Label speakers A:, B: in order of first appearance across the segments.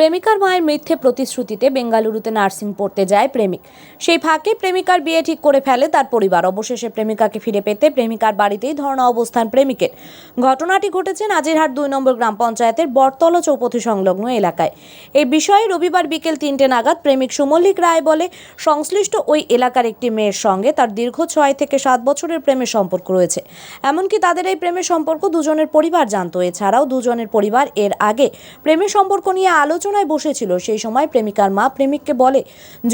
A: প্রেমিকার মায়ের মিথ্যে প্রতিশ্রুতিতে বেঙ্গালুরুতে নার্সিং পড়তে যায় প্রেমিক। সেই ফাঁকে প্রেমিকার বিয়ে ঠিক করে ফেলে তার পরিবার। অবশেষে প্রেমিকাকে ফিরে পেতে প্রেমিকার বাড়িতেই ধর্ণা অবস্থান প্রেমিকের। ঘটনাটি ঘটেছে নাজিরহাট 2 নম্বর গ্রাম পঞ্চায়েতের বটতলা চৌপথি সংলগ্ন এলাকায়। এই বিষয়ে রবিবার বিকেল 3টে নাগাদ প্রেমিক সুমল্লিক রায় বলে সংশ্লিষ্ট ওই এলাকার একটি মেয়ের সঙ্গে তার দীর্ঘ 6 থেকে 7 বছরের প্রেমের সম্পর্ক রয়েছে। এমনকি তাদের এই প্রেমের সম্পর্ক দুজনের পরিবার জানতো। এছাড়াও দুজনের পরিবার এর আগে প্রেমের সম্পর্ক নিয়ে আলোচনায় বসেছিল। সেই সময় প্রেমিকার মা প্রেমিককে বলে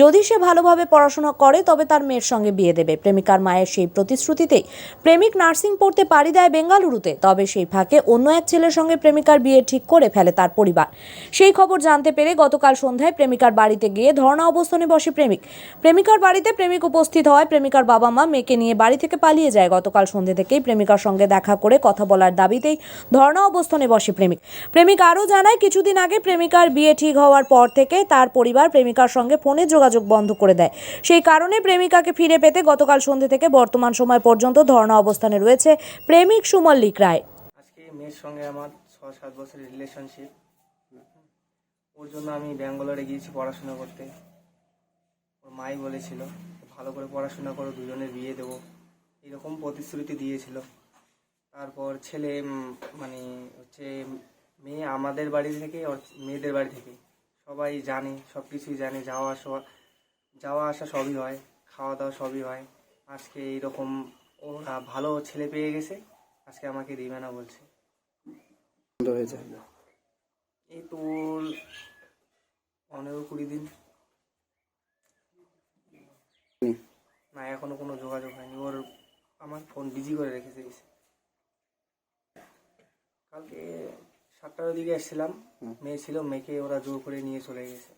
A: যদি সে ভালোভাবে পড়াশোনা করে তবে তার মেয়ের সঙ্গে বিয়ে দেবে। প্রেমিকার মায়ের সেই প্রতিশ্রুতিতেই প্রেমিক নার্সিং পড়তে পাড়ি দেয় বেঙ্গালুরুতে। তবে সেই ফাঁকে অন্য এক ছেলের সঙ্গে প্রেমিকার বিয়ে ঠিক করে ফেলে তার পরিবার। সেই খবর জানতে পেরে গতকাল সন্ধ্যায় প্রেমিকার বাড়িতে গিয়ে ধর্ণা অবস্থানে বসে প্রেমিক। প্রেমিকার বাড়িতে প্রেমিক উপস্থিত হয়। প্রেমিকার বাবা মা মেয়েকে নিয়ে বাড়ি থেকে পালিয়ে যায়। গতকাল সন্ধ্যে থেকেই প্রেমিকার সঙ্গে দেখা করে কথা বলার দাবিতেই ধর্ণা অবস্থানে বসে প্রেমিক আরও জানায় কিছুদিন আগে প্রেমিকার বিয়ে ঠিক হওয়ার পর থেকে তার পরিবার প্রেমিকার সঙ্গে ফোনে যোগাযোগ বন্ধ করে দেয়। সেই কারণে প্রেমিকাকে ফিরে পেতে গতকাল সন্ধ্যে থেকে বর্তমান সময় পর্যন্ত ধর্ণা অবস্থানে রয়েছে প্রেমিক সুমল্লিক রায়।
B: আজকে মেয়ের সঙ্গে আমার 6-7 বছরের রিলেশনশিপ। ওর জন্য আমি ব্যাঙ্গালোরে গিয়েছি পড়াশোনা করতে। ওর মাই বলেছিল ভালো করে পড়াশোনা করো, দুজনের বিয়ে দেবো, এরকম প্রতিশ্রুতি দিয়েছিল। তারপর ছেলে মানে হচ্ছে মেয়ে আমাদের বাড়ি থেকে ওর মেয়েদের বাড়ি থেকে সবাই জানে, সব কিছুই জানে, যাওয়া আসা সবই হয়, খাওয়া দাওয়া সবই হয়। আজকে এইরকম ওরা ভালো ছেলে পেয়ে গেছে, আজকে আমাকে দিবে না বলছে।
C: হয়েছে
B: এই তো 15-20 দিন না, এখনো কোনো যোগাযোগ হয়নি। ওর আমার ফোন বিজি করে রেখেছে। কালকে 7টার দিকে এসেছিলাম, মেয়ে ছিল, মেয়েকে ওরা জোর করে নিয়ে চলে গেছে।